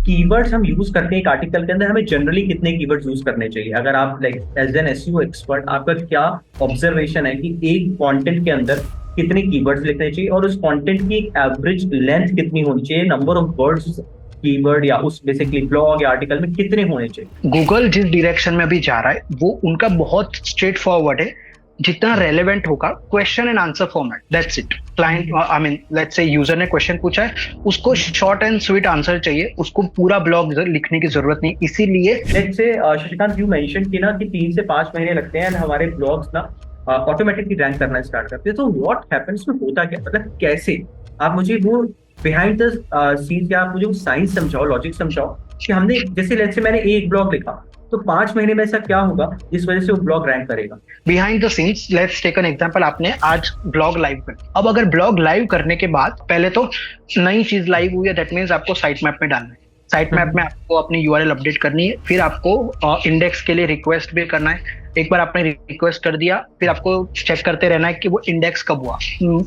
Keywords हम use करते हैं एक आर्टिकल के अंदर, हमें जनरली कितने कीवर्ड्स यूज करने चाहिए? अगर आप like as an SEO expert, आपका क्या ऑब्जर्वेशन है कि एक कंटेंट के अंदर कितने कीवर्ड्स लिखने चाहिए, और उस कंटेंट की एक एवरेज लेंथ कितनी होनी चाहिए, नंबर ऑफ वर्ड्स कीवर्ड या उस बेसिकली ब्लॉग या आर्टिकल में कितने होने चाहिए? गूगल जिस डायरेक्शन में अभी जा रहा है वो उनका बहुत स्ट्रेट फॉरवर्ड है। जितना रेलेवेंट होगा, question and answer format, that's it. Client, I mean let's say user ने क्वेश्चन पूछा है, उसको शॉर्ट एंड स्वीट आंसर चाहिए, उसको पूरा ब्लॉग लिखने की जरूरत नहीं। इसीलिए let's say Shashikant, you mention कि ना कि 3 से 5 महीने लगते हैं हमारे ब्लॉग्स ना ऑटोमेटिकली रैंक करना स्टार्ट करते हैं, तो व्हाट हैपेंस में होता क्या, मतलब कैसे? आप मुझे वो बिहाइंड द सीन्स, या आप मुझे वो साइंस समझाओ, लॉजिक समझाओ कि हमने जैसे लेट्स से मैंने एक ब्लॉग लिखा, तो 5 महीने में ऐसा क्या होगा जिस वजह से वो ब्लॉग रैंक करेगा? Behind the scenes, let's take an example, आपने आज ब्लॉग लाइव कर, अब अगर ब्लॉग लाइव करने के बाद पहले तो नई चीज लाइव हुई है, दैट मीन्स आपको साइट मैप में डालना है। साइट मैप में आपको अपनी यूआरएल अपडेट करनी है, फिर आपको इंडेक्स के लिए रिक्वेस्ट भी करना है। एक बार आपने रिक्वेस्ट कर दिया, फिर आपको चेक करते रहना है कि वो इंडेक्स कब हुआ।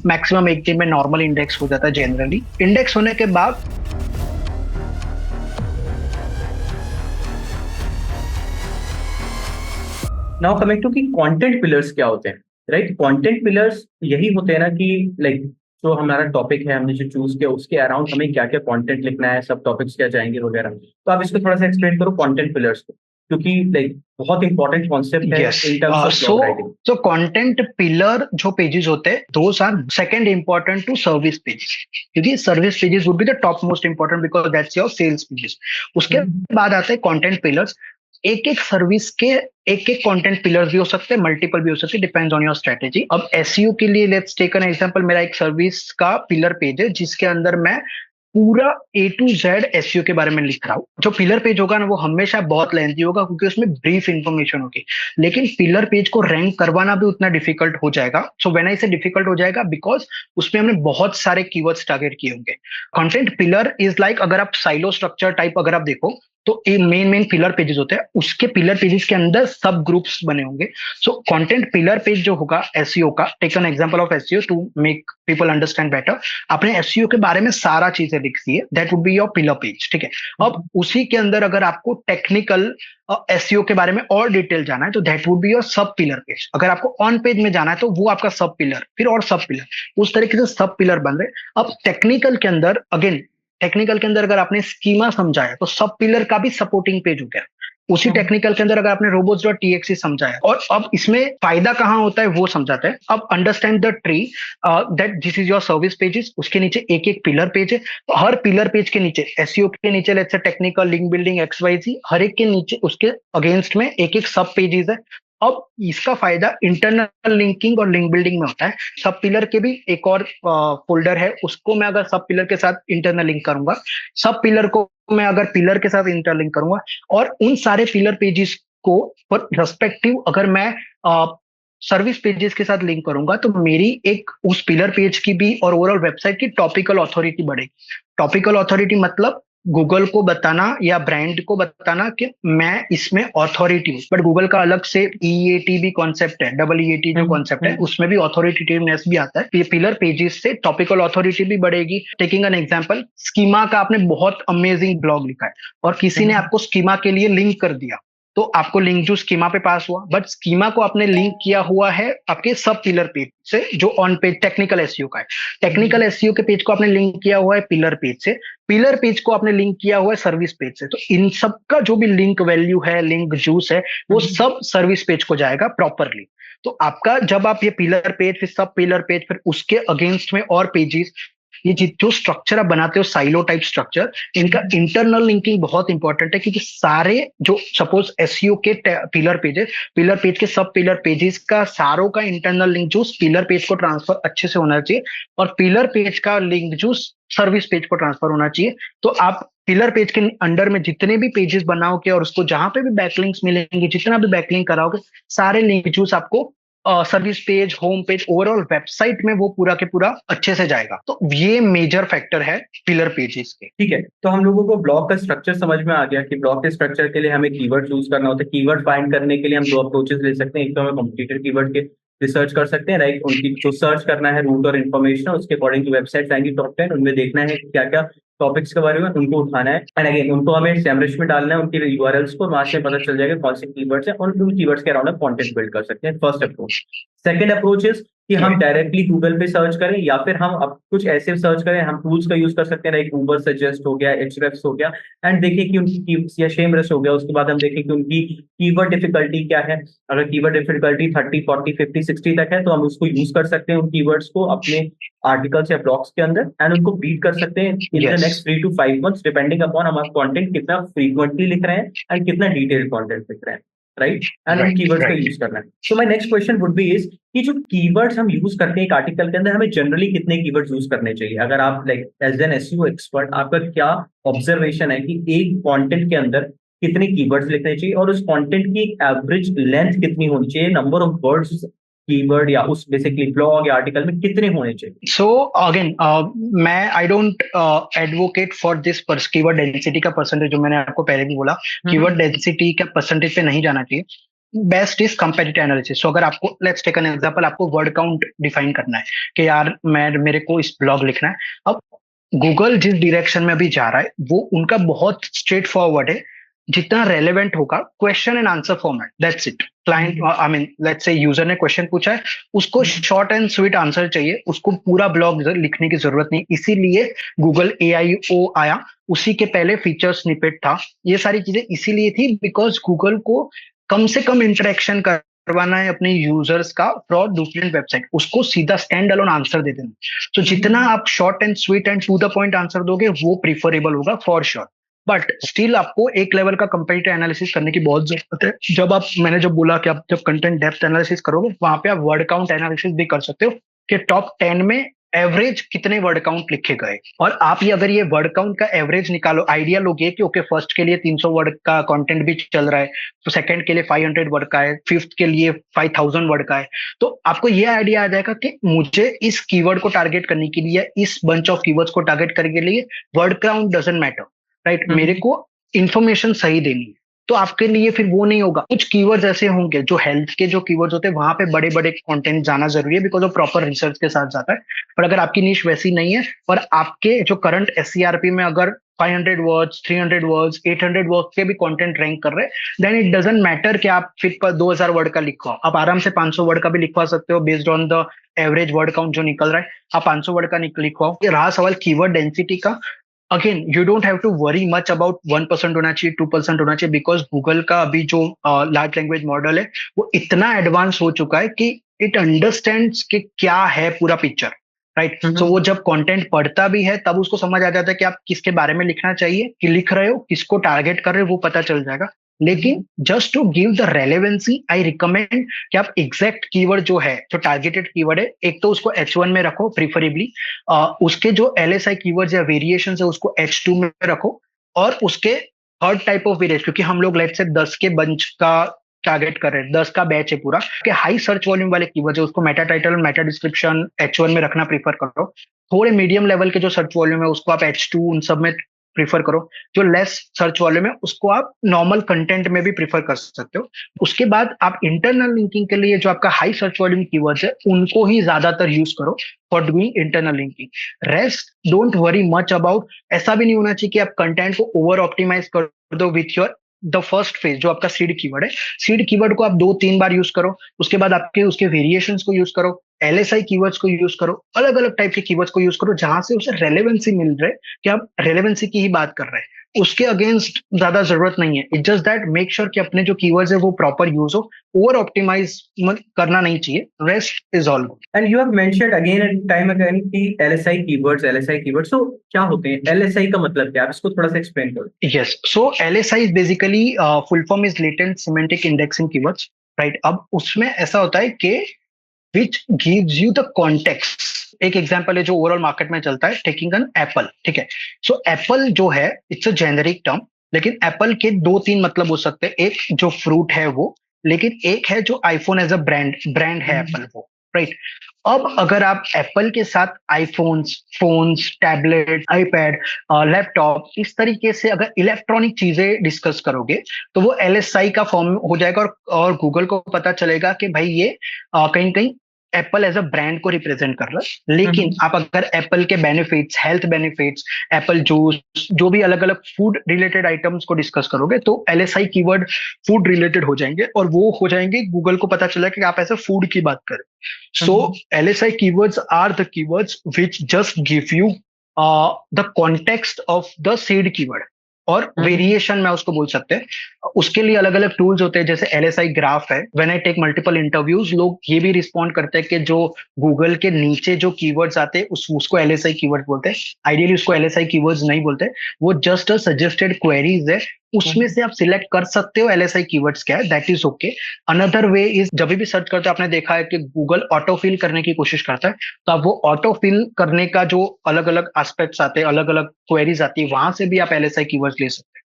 मैक्सिमम एक दिन में नॉर्मल इंडेक्स हो जाता है जनरली। इंडेक्स होने के बाद नाउ कमिंग टू कि कंटेंट पिलर्स क्या होते हैं, राइट? कंटेंट पिलर्स यही होते हैं ना कि लाइक जो हमारा टॉपिक है, हमने जो चूज किया उसके अराउंड हमें क्या क्या कंटेंट लिखना है, सब टॉपिक्स क्या जाएंगे वगैरह। तो आप इसको थोड़ा सा एक्सप्लेन करो कंटेंट पिलर्स को, क्योंकि लाइक बहुत इंपॉर्टेंट कॉन्सेप्ट है yes, in terms of so blog writing. So content pillar जो पेजेस होते हैं, those are second important to service pages, क्योंकि service pages would be the top most important because that's your sales pages. उसके बाद आते हैं content pillars. एक एक सर्विस के एक एक कंटेंट पिलर्स भी हो सकते हैं, मल्टीपल भी हो सकते हैं, डिपेंड्स ऑन योर स्ट्रेटेजी। अब एसईओ के लिए लेट्स टेक एन एग्जांपल, मेरा एक सर्विस का पिलर पेज है जिसके अंदर मैं पूरा ए टू जेड एसईओ के बारे में लिख रहा हूँ। जो पिलर पेज होगा ना वो हमेशा बहुत लेंथी होगा क्योंकि उसमें ब्रीफ इंफॉर्मेशन होगी, लेकिन पिलर पेज को रैंक करवाना भी उतना डिफिकल्ट हो जाएगा। सो व्हेन आई से डिफिकल्ट हो जाएगा, बिकॉज उसमें हमने बहुत सारे कीवर्ड्स टारगेट किए होंगे। कंटेंट पिलर इज लाइक, अगर आप साइलो स्ट्रक्चर टाइप अगर आप देखो तो मेन मेन पिलर पेजेस होते हैं, उसके पिलर पेजेस के अंदर सब ग्रुप्स बने होंगे। सो कंटेंट पिलर पेज जो होगा एसईओ का, take an example of SEO to make people understand better. आपने एसईओ के बारे में सारा चीजें लिख दी है, that would be your pillar page, ठीक है। अब उसी के अंदर अगर आपको टेक्निकल एसईओ के बारे में और डिटेल जाना है तो दैट वुड बी योर सब पिलर पेज। अगर आपको ऑन पेज में जाना है तो वो आपका सब पिलर, फिर और सब पिलर, उस तरीके से सब पिलर बन रहे। अब टेक्निकल के अंदर अगेन, टेक्निकल के अंदर अगर आपने स्कीमा समझाया तो सब पिलर का भी सपोर्टिंग पेज हो गया। उसी टेक्निकल के अंदर अगर आपने robots.txt समझाया, और अब इसमें फायदा कहां होता है वो समझाते हैं। अब understand the tree, that this is your service pages, उसके नीचे एक एक पिलर पेज है। तो हर पिलर पेज के नीचे, एसईओ के नीचे let's say technical, link building, XYZ, हर एक के नीचे उसके अगेंस्ट में एक एक सब पेजेस है। अब इसका फायदा इंटरनल लिंकिंग और लिंक बिल्डिंग में होता है। सब पिलर के भी एक और फोल्डर है, उसको मैं अगर सब पिलर के साथ इंटरनल लिंक करूंगा, सब पिलर को मैं अगर पिलर के साथ इंटरलिंक करूंगा, और उन सारे पिलर पेजेस को पर रेस्पेक्टिव अगर मैं सर्विस पेजेस के साथ लिंक करूंगा तो मेरी एक उस पिलर पेज की भी और ओवरऑल वेबसाइट की टॉपिकल अथॉरिटी बढ़ेगी। टॉपिकल अथॉरिटी मतलब गूगल को बताना या ब्रांड को बताना कि मैं इसमें अथॉरिटी हूँ। बट गूगल का अलग से ईएटी भी कॉन्सेप्ट है, EET जो कॉन्सेप्ट है उसमें भी अथॉरिटेटिवनेस भी आता है। ये पिलर पेजेस से टॉपिकल अथॉरिटी भी बढ़ेगी। टेकिंग एन एग्जांपल, स्कीमा का आपने बहुत अमेजिंग ब्लॉग लिखा है और किसी ने आपको स्कीमा के लिए लिंक कर दिया, तो आपको लिंक जो स्कीमा पे पास हुआ, बट स्कीमा को आपने लिंक किया हुआ है आपके सब पिलर पेज से जो ऑन पेज टेक्निकल एसईओ का है। टेक्निकल एसईओ के पेज को आपने लिंक किया हुआ है पिलर पेज से, पिलर पेज को आपने लिंक किया हुआ है सर्विस पेज से। तो इन सब का जो भी लिंक वैल्यू है, लिंक जूस है, वो सब सर्विस पेज को जाएगा प्रॉपरली। तो आपका जब आप ये पिलर पेज, फिर सब पिलर पेज, फिर उसके अगेंस्ट में और पेजेस, ये जो स्ट्रक्चर आप बनाते हो साइलो टाइप स्ट्रक्चर, इनका इंटरनल लिंकिंग बहुत इंपॉर्टेंट है। क्योंकि सारे जो सपोज एसईओ के पिलर पेजेस, पिलर पेज के सब पिलर पेजेस का सारों का इंटरनल लिंक जो पिलर पेज को ट्रांसफर अच्छे से होना चाहिए, और पिलर पेज का लिंक जो सर्विस पेज को ट्रांसफर होना चाहिए। तो आप पिलर पेज के अंडर में जितने भी पेजेस बनाओगे और उसको जहां पे भी बैकलिंक्स मिलेंगे, जितना भी बैकलिंक कराओगे, सारे लिंक जूस आपको service page, home page, overall website में वो पूरा के पूरा अच्छे से जाएगा। तो ये मेजर फैक्टर है पिलर पेजेस के। ठीक है, तो हम लोगों को ब्लॉग का स्ट्रक्चर समझ में आ गया कि ब्लॉग के स्ट्रक्चर के लिए हमें कीवर्ड चूज करना होता है। कीवर्ड फाइंड करने के लिए हम दो अप्रोचेस ले सकते हैं। एक तो हमें कॉम्पिटिटर कीवर्ड के रिसर्च कर सकते हैं, राइट? उनकी जो सर्च करना है रूट और इन्फॉर्मेशन, उसके अकॉर्डिंग जो वेबसाइट आएंगी टॉप 10, उनमें देखना है क्या क्या टॉपिक्स के बारे में उनको उठाना है, एंड अगेन उनको हमें सेमरिश में डालना है उनके यूआरएल्स को, वहां से पता चल जाएगा कौन से कीवर्ड्स हैं, और उन कीवर्ड्स के अराउंड हम कंटेंट बिल्ड कर सकते हैं। First approach. Second approach is कि हम डायरेक्टली गूगल पे सर्च करें, या फिर हम अब कुछ ऐसे सर्च करें, हम टूल्स का यूज कर सकते हैं, लाइक उबर सजेस्ट हो गया, एचरेफ्स हो गया, एंड देखें कि उनकी, या शेमरस हो गया, उसके बाद हम देखें कि उनकी कीवर्ड डिफिकल्टी क्या है। अगर कीवर्ड डिफिकल्टी 30, 40, 50, 60 तक है तो हम उसको यूज कर सकते हैं उन कीवर्ड्स को अपने आर्टिकल्स या ब्लॉग्स के अंदर, एंड उनको बीट कर सकते हैं in the next 3 to 5 months, depending upon हमारा कंटेंट कितना फ्रीक्वेंटली लिख रहे हैं एंड कितना डिटेल्ड कंटेंट लिख रहे हैं, राइट, एंड उन कीवर्ड्स का यूज करना है। So my next question would be is कि जो कीवर्ड्स हम यूज करते हैं एक आर्टिकल के अंदर, हमें जनरली कितने कीवर्ड्स यूज करने चाहिए? अगर आप like as an SEO expert, आपका क्या ऑब्जर्वेशन है कि एक कंटेंट के अंदर कितने कीवर्ड्स लिखने चाहिए, और उस कंटेंट की एवरेज लेंथ कितनी होनी चाहिए, नंबर ऑफ वर्ड्स कीवर्ड या उस बेसिकली ब्लॉग या आर्टिकल में कितने होने चाहिए? सो अगेन मैं I don't advocate for this keyword density का परसेंटेज, जो मैंने आपको पहले भी बोला, कीवर्ड डेंसिटी का परसेंटेज पे नहीं जाना चाहिए। Best is competitive analysis. So अगर आपको, लेट्स टेक एन एग्जांपल, आपको वर्ड काउंट डिफाइन करना है कि यार मेरे को इस ब्लॉग लिखना है। अब गूगल जिस डायरेक्शन में अभी जा रहा है वो उनका बहुत स्ट्रेट फॉरवर्ड है, जितना रेलेवेंट होगा question and answer format, that's it. Client, I mean let's say user ने क्वेश्चन पूछा है, उसको शॉर्ट एंड स्वीट आंसर चाहिए, उसको पूरा ब्लॉग लिखने की जरूरत नहीं। इसीलिए गूगल AIO आया, उसी के पहले फीचर स्निपेट था। ये सारी चीजें इसीलिए थी बिकॉज गूगल को कम से कम इंटरेक्शन करवाना है अपने यूजर्स का फ्रॉम डिफरेंट वेबसाइट, उसको सीधा स्टैंड अलोन आंसर दे देना। तो जितना आप short and sweet and to the point answer दोगे वो प्रीफरेबल होगा फॉर श्योर। बट स्टिल आपको एक लेवल का कंपेटिटिव एनालिसिस करने की बहुत जरूरत है। जब आप, मैंने जब बोला कि आप जब कंटेंट डेप्थ एनालिसिस करोगे, वहां पे आप वर्ड काउंट एनालिसिस भी कर सकते हो कि टॉप 10 में एवरेज कितने वर्ड काउंट लिखे गए। और आप ये, अगर ये वर्ड काउंट का एवरेज निकालो, आइडिया लोगे कि ओके फर्स्ट के लिए 300 वर्ड का कंटेंट भी चल रहा है, तो सेकंड के लिए 500 वर्ड का है, फिफ्थ के लिए 5000 वर्ड का है, तो आपको ये आइडिया आ जाएगा कि मुझे इस कीवर्ड को टारगेट करने के लिए, इस बंच ऑफ कीवर्ड्स को टारगेट करने के लिए word count doesn't matter, right. मेरे को इंफॉर्मेशन सही देनी है, तो आपके लिए फिर वो नहीं होगा। कुछ कीवर्ड्स ऐसे होंगे जो हेल्थ के जो कीवर्ड्स होते हैं, वहां पे बड़े बड़े कंटेंट जाना जरूरी है बिकॉज वो प्रॉपर रिसर्च के साथ जाता है। पर अगर आपकी निश वैसी नहीं है और आपके जो करंट SCRP में अगर 500 वर्ड्स, 300 वर्ड्स, 800 वर्ड्स के भी कंटेंट रैंक कर रहे हैं, देन इट डजंट मैटर कि आप फिर 2000 वर्ड का लिखवाओ। आप आराम से 500 वर्ड का भी लिखवा सकते हो based on the average word count जो निकल रहा है। आप 500 वर्ड का लिखवाओ। ये रहा सवाल कीवर्ड डेंसिटी का। Again you don't have to worry much about 1% होना चाहिए, 2% होना चाहिए, बिकॉज गूगल का अभी जो लार्ज लैंग्वेज मॉडल है वो इतना एडवांस हो चुका है कि इट अंडरस्टैंड्स कि क्या है पूरा पिक्चर, राइट। सो वो जब कंटेंट पढ़ता भी है तब उसको समझ आ जाता है कि आप किसके बारे में लिखना चाहिए, कि लिख रहे हो, किसको टारगेट कर रहे हो, वो पता चल जाएगा। लेकिन just to give the relevancy, I recommend कि आप एग्जैक्ट कीवर्ड जो है, जो टारगेटेड कीवर्ड है, एक तो उसको H1 में रखो प्रीफरेबली, उसके जो LSI कीवर्ड्स या वेरिएशन है उसको H2 में रखो, और उसके थर्ड टाइप ऑफ वेरिएशन, क्योंकि हम लोग लेट्स से 10 के बंच का टारगेट कर रहे हैं, 10 का बैच है पूरा, कि हाई सर्च वॉल्यूम वाले कीवर्ड है उसको Meta title, Meta description H1 में रखना प्रीफर करो। थोड़े मीडियम लेवल के जो सर्च वॉल्यूम है उसको आप H2 उन सब में प्रीफर करो। जो लेस सर्च वॉल्यूम है उसको आप नॉर्मल कंटेंट में भी प्रीफर कर सकते हो। उसके बाद आप इंटरनल लिंकिंग के लिए जो आपका हाई सर्च वॉल्यूम कीवर्ड्स है उनको ही ज्यादातर यूज करो for doing internal linking. Rest don't worry much about. ऐसा भी नहीं होना चाहिए कि आप कंटेंट को ओवर ऑप्टिमाइज कर दो with your the first phase जो आपका सीड कीवर्ड है। सीड कीवर्ड को आप 2-3 बार यूज करो, उसके बाद आपके उसके वेरिएशंस को यूज करो, LSI कीवर्ड्स को यूज करो, अलग अलग टाइप के कीवर्ड्स को यूज करो जहां से उसे रेलेवेंसी मिल रहा है कि आप रेलेवेंसी की ही बात कर रहे हैं। उसके अगेंस्ट ज्यादा जरूरत नहीं है। It just that make sure कि अपने जो कीवर्ड्स है वो प्रॉपर यूज हो, ओवर ऑप्टिमाइज करना नहीं चाहिए। Rest is all good. And you have mentioned again and time again कि LSI कीवर्ड्स, तो क्या होते हैं? LSI का मतलब क्या है? आप इसको थोड़ा सा एक्सप्लेन करो। Yes, so LSI is basically full form is latent semantic indexing keywords, right. अब उसमें ऐसा होता है कि which gives you the context। एक एग्जांपल है जो ओवरऑल मार्केट में चलता है, टेकिंग एन एप्पल, ठीक है। सो एप्पल जो है इट्स अ जेनेरिक टर्म, लेकिन एप्पल के 2-3 मतलब हो सकते हैं। एक जो फ्रूट है वो, लेकिन एक है जो आईफोन एज अ ब्रांड है एप्पल वो, राइट। अब अगर आप एप्पल के साथ iPhones, phones, tablet, iPad, laptop, इस तरीके से अगर इलेक्ट्रॉनिक चीजें डिस्कस करोगे तो वो LSI का फॉर्म हो जाएगा, और गूगल को पता चलेगा कि भाई ये कहीं कहीं एप्पल एज अ ब्रांड को रिप्रेजेंट कर रहा है, लेकिन हम्म, आप अगर एप्पल के benefits, health benefits, Apple juice, जो भी अलग अलग फूड रिलेटेड आइटम्स को डिस्कस करोगे तो एलएसआई कीवर्ड फूड रिलेटेड हो जाएंगे, और वो हो जाएंगे गूगल को पता चला कि आप ऐसे फूड की बात करें। सो हम्म, LSI keywords are the keywords which just give you the context of the seed keyword, और हम्म, वेरिएशन में उसको बोल सकते हैं। उसके लिए अलग अलग टूल्स होते हैं, जैसे LSI ग्राफ है। When I take multiple interviews, लोग ये भी रिस्पॉन्ड करते हैं कि जो गूगल के नीचे जो कीवर्ड्स आते हैं उसको LSI कीवर्ड बोलते हैं। आइडियली उसको LSI कीवर्ड्स नहीं बोलते, वो जस्ट अ सजेस्टेड क्वेरीज है, उसमें हम्म, से आप सिलेक्ट कर सकते हो LSI कीवर्ड्स क्या है, that is okay. Another way is, जब भी सर्च करते हो आपने देखा है कि गूगल ऑटो फिल करने की कोशिश करता है, तो आप वो ऑटो फिल करने का जो अलग अलग एस्पेक्ट्स आते हैं, अलग अलग क्वेरीज आती है, वहां से भी आप LSI कीवर्ड्स ले सकते हैं।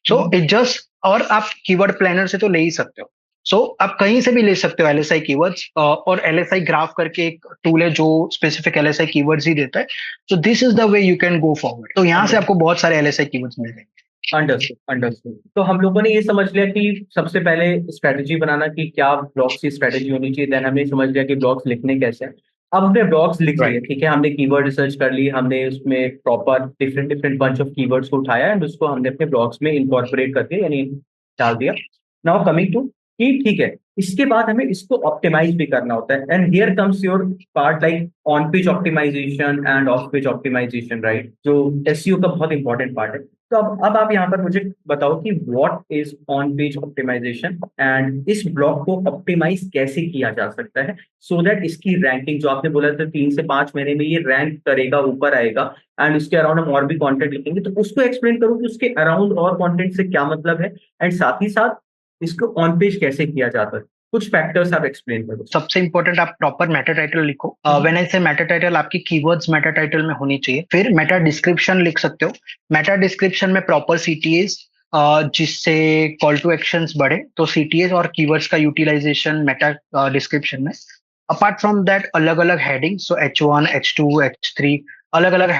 सो हम्म। इट जस्ट, और आप कीवर्ड प्लानर से तो ले ही सकते हो। सो आप कहीं से भी ले सकते हो LSI कीवर्ड्स, और LSI ग्राफ करके एक टूल है जो स्पेसिफिक LSI कीवर्ड्स ही देता है। So this is the way you can go forward, तो यहाँ से आपको बहुत सारे LSI कीवर्ड्स मिल जाएंगे। Understood, understood. तो हम लोगों ने ये समझ लिया कि सबसे पहले स्ट्रेटेजी बनाना कि क्या ब्लॉग्स की स्ट्रेटेजी होनी चाहिए, देन हमने समझ लिया कि ब्लॉग्स लिखने कैसे हैं। अब हमने ब्लॉग्स लिख लिए, राइट। ठीक है, हमने कीवर्ड रिसर्च कर ली, हमने उसमें proper different different bunch of keywords को उठाया एंड उसको हमने अपने ब्लॉग्स में इनकॉर्पोरेट करके यानी डाल दिया। नाउ कमिंग टू कि ठीक है, इसके बाद हमें इसको ऑप्टिमाइज भी करना होता है and here comes your part like on page optimisation and off page optimisation, right, जो एसईओ का बहुत इंपॉर्टेंट पार्ट है। तो अब आप यहाँ पर मुझे बताओ कि what is on page optimisation and इस ब्लॉक को ऑप्टिमाइज कैसे किया जा सकता है सो दैट इसकी रैंकिंग, जो आपने बोला था 3 से 5 महीने में ये रैंक करेगा, ऊपर आएगा एंड उसके अराउंड हम और भी कंटेंट लिखेंगे, तो उसको एक्सप्लेन करूँ कि उसके अराउंड और कंटेंट से क्या मतलब है एंड साथ ही साथ इसको ऑन पेज कैसे किया जाता है, कुछ फैक्टर्स आप एक्सप्लेन करो। सबसे इंपॉर्टेंट, आप प्रॉपर मेटा टाइटल लिखो। हम्म, व्हेन आई से मेटा टाइटल, आपकी कीवर्ड्स मेटा टाइटल में होनी चाहिए। फिर मेटा डिस्क्रिप्शन लिख सकते हो। मेटा डिस्क्रिप्शन में प्रॉपर CTAs, जिससे कॉल टू एक्शंस बढ़े, तो CTAs और कीवर्ड्स का यूटिलाइजेशन मेटा डिस्क्रिप्शन में। अपार्ट फ्रॉम दैट, अलग अलग हेडिंग, सो H1, H2, H3, अलग अलग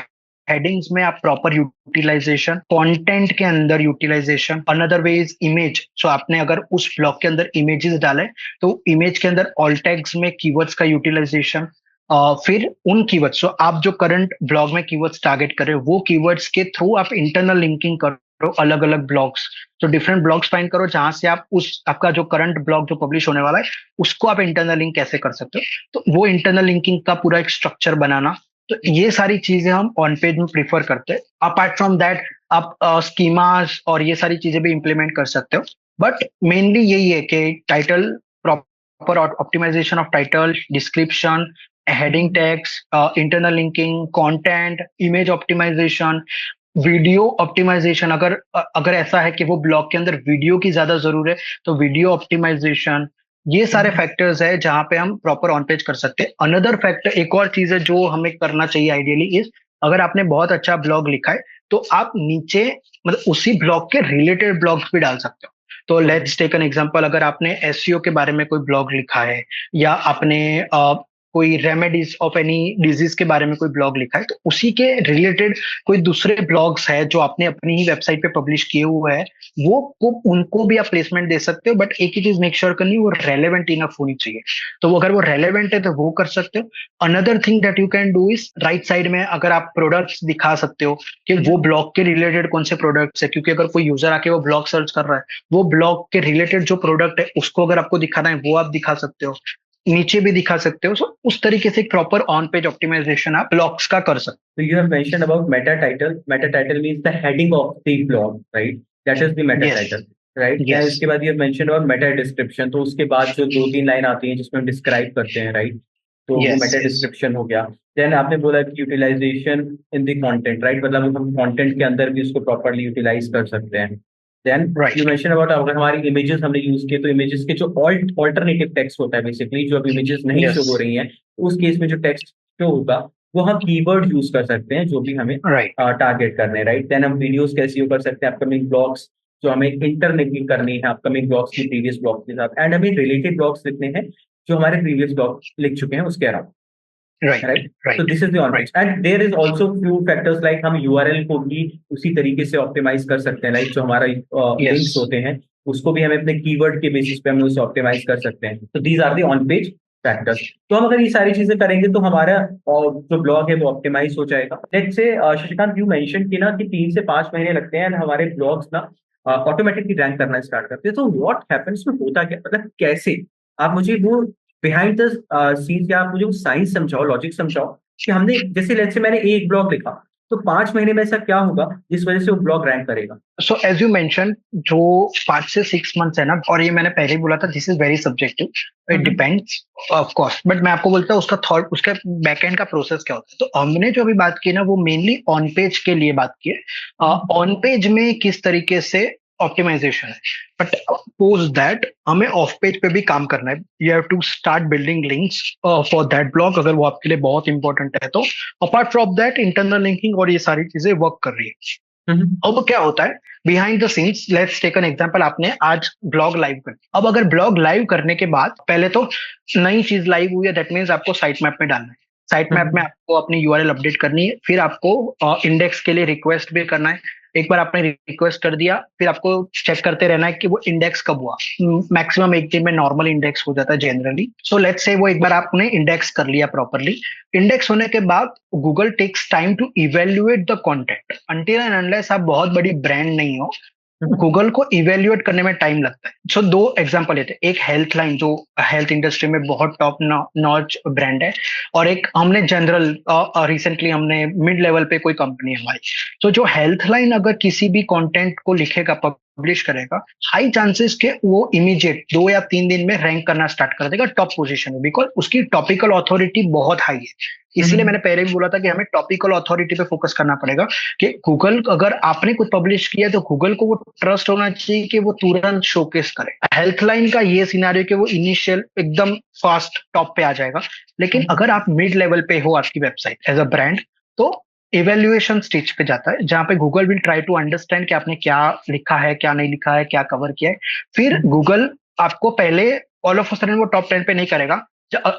हेडिंग्स में आप प्रॉपर यूटिलाइजेशन, कंटेंट के अंदर utilization. Another way is image, so आपने अगर उस ब्लॉक के अंदर इमेजेस डाले तो इमेज के अंदर ऑल टैग्स में कीवर्ड्स का यूटिलाइजेशन। फिर उन कीवर्ड्स, सो आप जो करंट ब्लॉग में कीवर्ड्स टारगेट कर रहे हो, वो कीवर्ड्स के थ्रू आप इंटरनल लिंकिंग करो अलग अलग ब्लॉग्स। तो डिफरेंट ब्लॉग्स फाइंड करो जहां से आप उस आपका जो करंट ब्लॉग जो पब्लिश होने वाला है उसको आप इंटरनल लिंक कैसे कर सकते हो, तो वो इंटरनल लिंकिंग का पूरा एक स्ट्रक्चर बनाना। तो ये सारी चीजें हम ऑन पेज में प्रीफर करते हैं। अपार्ट फ्रॉम दैट, आप स्कीमास और ये सारी चीजें भी इंप्लीमेंट कर सकते हो, बट मेनली यही है कि title, proper optimisation of title, description, heading tags, internal linking, content, image optimisation, video optimisation. अगर अगर ऐसा है कि वो ब्लॉग के अंदर वीडियो की ज्यादा जरूरत है, तो वीडियो ऑप्टिमाइजेशन। ये सारे फैक्टर्स है जहां पे हम प्रॉपर ऑन पेज कर सकते हैं। अनदर फैक्टर, एक और चीज है जो हमें करना चाहिए आइडियली, इज अगर आपने बहुत अच्छा ब्लॉग लिखा है तो आप नीचे, मतलब उसी ब्लॉग के रिलेटेड ब्लॉग्स भी डाल सकते हो। तो okay, let's take an example, अगर आपने एसईओ के बारे में कोई ब्लॉग लिखा है, या आपने कोई रेमेडीज ऑफ एनी डिजीज के बारे में कोई ब्लॉग लिखा है, तो उसी के रिलेटेड कोई दूसरे ब्लॉग्स है जो आपने अपनी ही वेबसाइट पे पब्लिश किए हुए हैं, उनको भी आप प्लेसमेंट दे सकते हो। बट एक ही चीज मेक श्योर करनी, वो रेलेवेंट इनफ होनी चाहिए। तो वो अगर वो रेलेवेंट है तो वो कर सकते हो। Another thing that you can do is, right side में अगर आप प्रोडक्ट्स दिखा सकते हो कि वो ब्लॉग के रिलेटेड कौन से प्रोडक्ट्स है, क्योंकि अगर कोई यूजर आके वो ब्लॉग सर्च कर रहा है, वो ब्लॉग के रिलेटेड जो प्रोडक्ट है उसको अगर आपको दिखाना है वो आप दिखा सकते हो, नीचे भी दिखा सकते हो। सो उस तरीके से प्रॉपर ऑन पेज ऑप्टिमाइजेशन आप ब्लॉग्स का कर सकते so you have mentioned about meta title. Meta title means the heading of the blog, right? That is the हो। meta yes. title, right? And yes. इसके बाद you have mentioned about meta description. तो उसके बाद जो 2-3 line आती हैं जिसमें हम डिस्क्राइब करते हैं, राइट, तो वो यस। Meta yes. डिस्क्रिप्शन हो गया। देन आपने बोला कि utilisation in the content, right, मतलब हम कंटेंट के अंदर भी उसको प्रॉपरली यूटिलाइज कर सकते हैं। Then you right. Mention about अगर हमारी इमेजेस हमने यूज किए तो इमेजेस के जो ऑल्टरनेटिव टेक्स्ट होता है, बेसिकली जो अब इमेजेस नहीं शो यस। हो रही हैं, तो उस केस में जो टेक्स्ट शो होगा वो हम कीवर्ड यूज कर सकते हैं जो भी हमें राइट। टारगेट करने हैं, राइट। देन हम वीडियोस कैसे यूज कर सकते हैं, अपकमिंग ब्लॉग्स जो हमें इंटरलिंकिंग करनी है अपकमिंग ब्लॉग्स की प्रीवियस ब्लॉग्स के साथ, एंड हमें रिलेटेड ब्लॉग्स लिखने हैं जो हमारे प्रीवियस ब्लॉग लिख चुके हैं उसके अलावा, right. Right. So right. This is the on right. Page and there is also few factors like हम यूआरएल को भी उसी तरीके से ऑप्टिमाइज कर सकते हैं, लाइक जो हमारा यस। लिंक्स होते हैं उसको भी हमें अपने कीवर्ड के बेसिस पे हम उसे ऑप्टिमाइज कर सकते हैं। तो these are the on page factors. तो हम अगर ये सारी चीजें करेंगे तो हमारा जो ब्लॉग है वो ऑप्टिमाइज हो जाएगा। Let's say Shashikant, you mention कि ना कि 3 से 5 महीने लगते हैं and हमारे ब्लॉग्स ना ऑटोमेटिकली रैंक करना स्टार्ट करते हैं। तो व्हाट हैपेंस में होता क्या, मतलब कैसे? आप मुझे वो बिहाइंड द सीन्स या आप मुझे वो साइंस समझाओ, लॉजिक समझाओ कि हमने जैसे लेट्स से मैंने एक ब्लॉग लिखा, तो 5 महीने में ऐसा क्या होगा जिस वजह से वो ब्लॉग रैंक करेगा? सो एज यू मेंशन, जो 5 से 6 मंथ्स है ना, और ये मैंने पहले ही बोला था, this is very subjective, it hmm. Depends of course, but मैं आपको बोलता हूँ उसका थॉट, उसका बैकएंड का प्रोसेस क्या होता है। तो हमने जो अभी बात की ना, वो मेनली ऑन पेज के लिए बात की है। ऑन पेज में किस तरीके से ऑप्टिमाइजेशन है, बट पोस्ट दैट हमें ऑफ पेज पे भी काम करना है। You have to start building links for that blog, अगर वो आपके लिए बहुत इंपॉर्टेंट है तो। Apart from that, internal linking और ये सारी चीजें वर्क कर रही है। हम्म। अब क्या होता है behind the scenes, let's take an example, आपने आज ब्लॉग लाइव कर, अब अगर ब्लॉग लाइव करने के बाद पहले तो नई चीज लाइव हुई है, दैट मीन्स आपको साइट मैप में डालना है। साइट मैप में हम्म। आपको अपनी यूआरएल अपडेट करनी है, फिर आपको इंडेक्स के लिए रिक्वेस्ट भी करना है। एक बार आपने रिक्वेस्ट कर दिया, फिर आपको चेक करते रहना है कि वो इंडेक्स कब हुआ। मैक्सिमम एक दिन में नॉर्मल इंडेक्स हो जाता है जनरली। सो लेट्स से वो एक बार आपने इंडेक्स कर लिया प्रॉपरली। इंडेक्स होने के बाद Google takes time to evaluate the content, until and unless आप बहुत बड़ी ब्रांड नहीं हो, हम्म। गूगल को इवेल्युएट करने में टाइम लगता है। सो दो एग्जांपल लेते हैं, एक हेल्थ लाइन जो हेल्थ इंडस्ट्री में बहुत टॉप नॉच ब्रांड है, और एक हमने जनरल रिसेंटली हमने मिड लेवल पे कोई कंपनी है हमारी। तो जो हेल्थ लाइन अगर किसी भी कंटेंट को लिखेगा, पब्लिश करेगा, हाई चांसेस के वो इमीडिएट 2 या 3 दिन में रैंक करना स्टार्ट कर देगा टॉप पोजीशन में, बिकॉज उसकी टॉपिकल अथॉरिटी बहुत हाई है। इसीलिए मैंने पहले भी बोला था कि हमें टॉपिकल अथॉरिटी पे फोकस करना पड़ेगा, कि गूगल, अगर आपने कुछ पब्लिश किया तो गूगल को वो ट्रस्ट होना चाहिए कि वो तुरंत शोकेस करे। हेल्थ लाइन का ये सिनारियो कि वो इनिशियल एकदम फास्ट टॉप पे आ जाएगा, लेकिन अगर आप मिड लेवल पे हो, आपकी वेबसाइट एज अ ब्रांड, तो इवेल्युएशन स्टेज पे जाता है, जहां पे Google will try to understand कि आपने क्या लिखा है, क्या नहीं लिखा है, क्या कवर किया है। फिर गूगल आपको पहले ऑल ऑफ अ सडन वो टॉप 10 पे नहीं करेगा।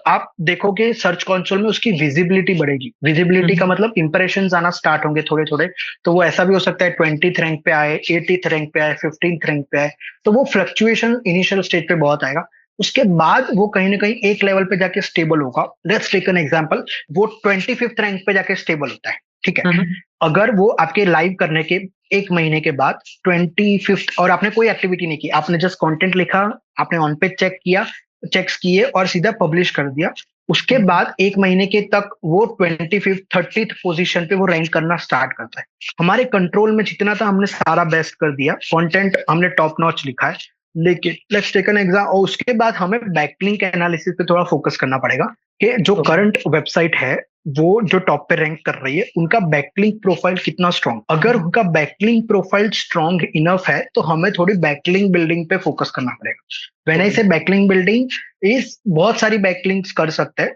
आप देखोगे सर्च कंसोल में उसकी विजिबिलिटी बढ़ेगी। विजिबिलिटी का मतलब इंप्रेशन आना स्टार्ट होंगे थोड़े थोड़े। तो वो ऐसा भी हो सकता है 20th रैंक पे आए, 80th रैंक पे आए, 15th रैंक पे आए। तो वो फ्लक्चुएशन इनिशियल स्टेज पे बहुत आएगा। उसके बाद वो कहीं ना कहीं एक लेवल पे जाके स्टेबल होगा। लेट्स टेक एन एग्जांपल, वो 25th रैंक पे जाके स्टेबल होता है, ठीक है। हम्म। अगर वो आपके लाइव करने के 1 महीने के बाद 25th, और आपने कोई एक्टिविटी नहीं की, आपने जस्ट कंटेंट लिखा, आपने ऑन पेज चेक किया, चेक्स किए और सीधा पब्लिश कर दिया, उसके बाद 1 महीने के तक वो 25th 30th पोजीशन पे वो रैंक करना स्टार्ट करता है। हमारे कंट्रोल में जितना था हमने सारा बेस्ट कर दिया, कंटेंट हमने टॉप नॉच लिखा है। लेकिन लेट्स टेक एन एग्जाम, और उसके बाद हमें बैकलिंक एनालिसिस पे थोड़ा फोकस करना पड़ेगा, कि जो ओके। करंट वेबसाइट है, वो जो टॉप पे रैंक कर रही है, उनका बैकलिंक प्रोफाइल कितना स्ट्रांग। अगर उनका बैकलिंक प्रोफाइल स्ट्रांग इनफ है, तो हमें थोड़ी बैकलिंक बिल्डिंग पे फोकस करना पड़ेगा। When I okay. Say backlink building is, बहुत सारी बैकलिंक्स कर सकते हैं,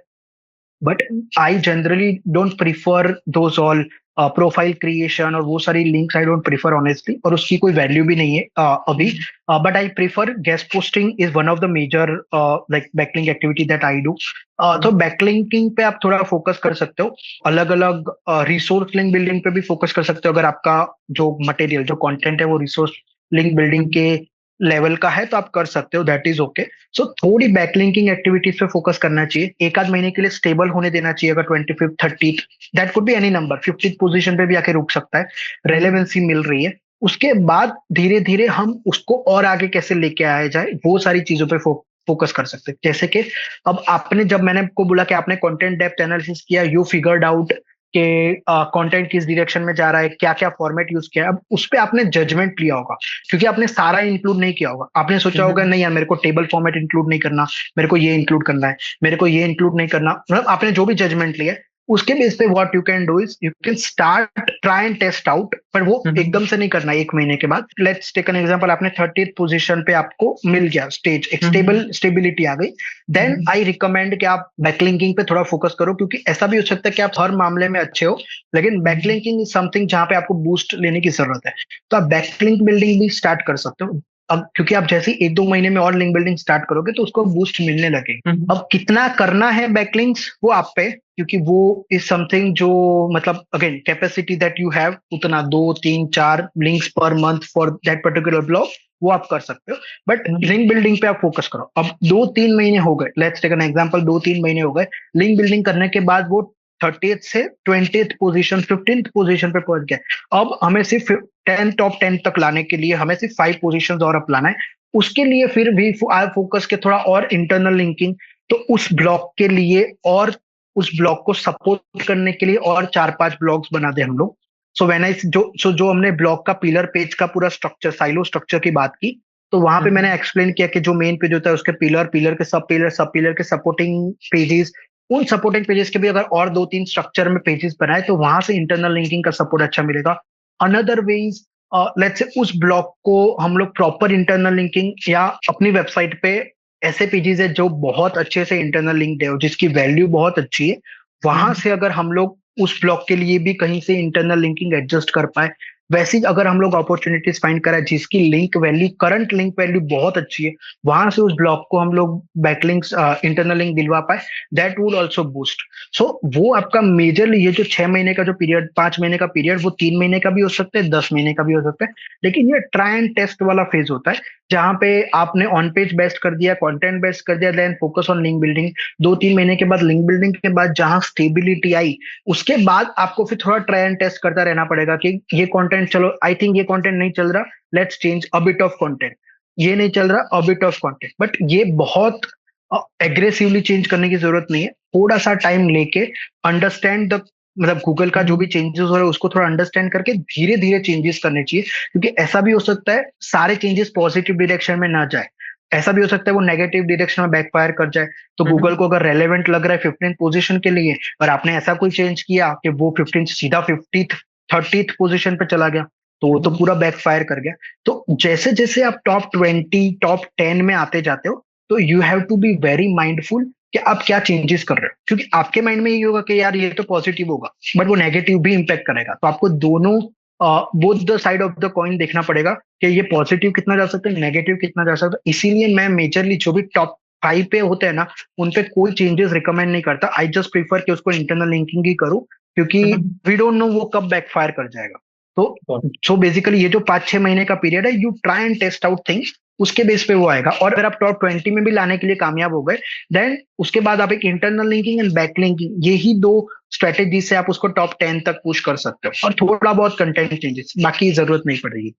but I generally don't prefer those all profile creation और वो सारी links, I don't prefer honestly, और उसकी कोई वैल्यू भी नहीं है अभी। But I prefer guest posting is one of the major like backlink activity that I do. तो बैकलिंकिंग पे आप थोड़ा फोकस कर सकते हो। अलग अलग रिसोर्स लिंक बिल्डिंग पे भी फोकस कर सकते हो, अगर आपका जो मटेरियल, जो कंटेंट है, वो रिसोर्स लिंक बिल्डिंग के लेवल का है, तो आप कर सकते हो, दैट इज ओके। सो थोड़ी बैकलिंकिंग एक्टिविटीज पे फोकस करना चाहिए, एक आध महीने के लिए स्टेबल होने देना चाहिए। अगर 25th 30th, that could be any number, 50th position पे भी आके रुक सकता है, रेलेवेंसी मिल रही है। उसके बाद धीरे धीरे हम उसको और आगे कैसे लेके आया जाए, वो सारी चीजों पे फोकस कर सकते हैं। जैसे कि अब आपने, जब मैंने आपको बोला कि आपने कंटेंट डेप्थ एनालिसिस किया, यू फिगर्ड आउट कि कंटेंट किस डायरेक्शन में जा रहा है, क्या क्या फॉर्मेट यूज किया है, अब उस पर आपने जजमेंट लिया होगा, क्योंकि आपने सारा इंक्लूड नहीं किया होगा। आपने सोचा होगा नहीं यार, मेरे को टेबल फॉर्मेट इंक्लूड नहीं करना, मेरे को ये इंक्लूड करना है, मेरे को ये इंक्लूड नहीं करना, मतलब आपने जो भी जजमेंट लिया है, उसके बेस पे what you can do is you can start try and test out, पर वो एकदम से नहीं करना है 1 महीने के बाद। लेट्स टेक एन एग्जांपल, आपने 30th पोजीशन पे आपको मिल गया स्टेज, एक स्टेबिलिटी आ गई, देन आई रिकमेंड कि आप बैकलिंकिंग पे थोड़ा फोकस करो, क्योंकि ऐसा भी हो सकता है कि आप हर मामले में अच्छे हो, लेकिन बैकलिंकिंग इज समथिंग जहां पे आपको बूस्ट लेने की जरूरत है। तो आप बैकलिंक बिल्डिंग भी स्टार्ट कर सकते हो। अब क्योंकि आप जैसे ही 1-2 महीने में और लिंक बिल्डिंग स्टार्ट करोगे, तो उसको बूस्ट मिलने लगे। अब कितना करना है बैकलिंक्स, वो आप पे, क्योंकि वो इज समथिंग जो मतलब again capacity that you have उतना 2 3 4 links per month for that particular blog वो आप कर सकते हो। बट लिंक बिल्डिंग पे आप फोकस करो। अब 2 3 महीने हो गए, लेट्स टेक एन एग्जांपल, 2 3 महीने हो गए लिंक बिल्डिंग करने के बाद, वो 30th से 20th पोजीशन 15th पोजीशन पे पहुंच गया। अब हमें सिर्फ 10 टॉप 10 तक लाने के लिए हमें सिर्फ 5 पोजीशन और अपलाना है। उसके लिए फिर भी आई फोकस के थोड़ा और इंटरनल लिंकिंग, तो उस ब्लॉक के लिए और उस ब्लॉक को सपोर्ट करने के लिए और 4 5 ब्लॉग्स बना दे हम लोग। सो व्हेन आई जो हमने ब्लॉग का पिलर पेज का पूरा स्ट्रक्चर, साइलो स्ट्रक्चर की बात की, तो वहां पे मैंने एक्सप्लेन किया कि जो मेन पेज होता है उसके पिलर, पिलर के सब पिलर के सपोर्टिंग पेजेस, उन सपोर्टिंग पेजेस के भी अगर और 2 3 स्ट्रक्चर में पेजेस बनाए तो वहां से इंटरनल लिंकिंग का सपोर्ट अच्छा मिलेगा। Another way is let's say उस ब्लॉग को हम लोग प्रॉपर इंटरनल लिंकिंग या अपनी वेबसाइट पे ऐसे पेजेस है जो बहुत अच्छे से इंटरनल लिंक दे, जिसकी वैल्यू बहुत अच्छी है, वहां से अगर हम लोग उस ब्लॉक के लिए भी कहीं से इंटरनल लिंकिंग एडजस्ट कर पाए, वैसे ही अगर हम लोग अपॉर्चुनिटीज फाइंड करें जिसकी link value, current link value बहुत अच्छी है, वहां से उस ब्लॉक को हम लोग बैकलिंक्स, इंटरनल लिंक दिलवा पाए, दैट वुड ऑल्सो बूस्ट। सो वो आपका मेजरली ये जो 6 महीने का जो पीरियड, 5 महीने का पीरियड, वो 3 महीने का भी हो सकता है, 10 महीने का भी हो सकता है, लेकिन ये ट्राई एंड टेस्ट वाला फेज होता है जहां पे आपने ऑन पेज बेस्ट कर दिया, कंटेंट बेस्ट कर दिया, then focus on link building. 2 3 महीने के बाद लिंक बिल्डिंग के बाद जहां स्टेबिलिटी आई, उसके बाद आपको फिर थोड़ा ट्राई एंड टेस्ट करता रहना पड़ेगा कि ये कंटेंट, चलो आई थिंक ये कंटेंट नहीं चल रहा, let's change a bit of content, ये नहीं चल रहा, a bit of content. But ये बहुत एग्रेसिवली चेंज करने की जरूरत नहीं है, थोड़ा सा टाइम लेके अंडरस्टैंड द, मतलब गूगल का जो भी चेंजेस हो रहा है उसको थोड़ा अंडरस्टैंड करके धीरे धीरे चेंजेस करने चाहिए, क्योंकि ऐसा भी हो सकता है सारे चेंजेस पॉजिटिव डायरेक्शन में ना जाए, ऐसा भी हो सकता है वो नेगेटिव डायरेक्शन में बैकफायर कर जाए। तो गूगल को अगर रेलेवेंट लग रहा है 15th पोजीशन के लिए, और आपने ऐसा कोई चेंज किया कि वो 15 सीधा 50th 30th पोजीशन पे चला गया, तो वो तो पूरा बैकफायर कर गया। तो जैसे जैसे आप टॉप 10 में आते जाते हो, तो you have to be very mindful कि आप क्या चेंजेस कर रहे हो, क्योंकि आपके माइंड में ये होगा कि यार ये तो पॉजिटिव होगा, बट वो नेगेटिव भी इंपैक्ट करेगा। तो आपको दोनों, both the side of the coin देखना पड़ेगा कि ये पॉजिटिव कितना जा सकता है, नेगेटिव कितना जा सकता है। इसीलिए मैं मेजरली जो भी टॉप 5 पे होते हैं ना, उन पे कोई चेंजेस रिकमेंड नहीं करता। आई जस्ट प्रीफर कि उसको इंटरनल लिंकिंग ही करूं, क्योंकि वी डोंट नो वो कब बैकफायर कर जाएगा। तो सो बेसिकली ये जो 5 6 महीने का पीरियड है, you try and test out things, उसके बेस पे वो आएगा। और अगर आप टॉप 20 में भी लाने के लिए कामयाब हो गए, देन उसके बाद आप एक internal linking and back linking, यही दो स्ट्रेटेजी से आप उसको टॉप 10 तक पुश कर सकते हो, और थोड़ा बहुत कंटेंट चेंजेस, बाकी जरूरत नहीं पड़ेगी।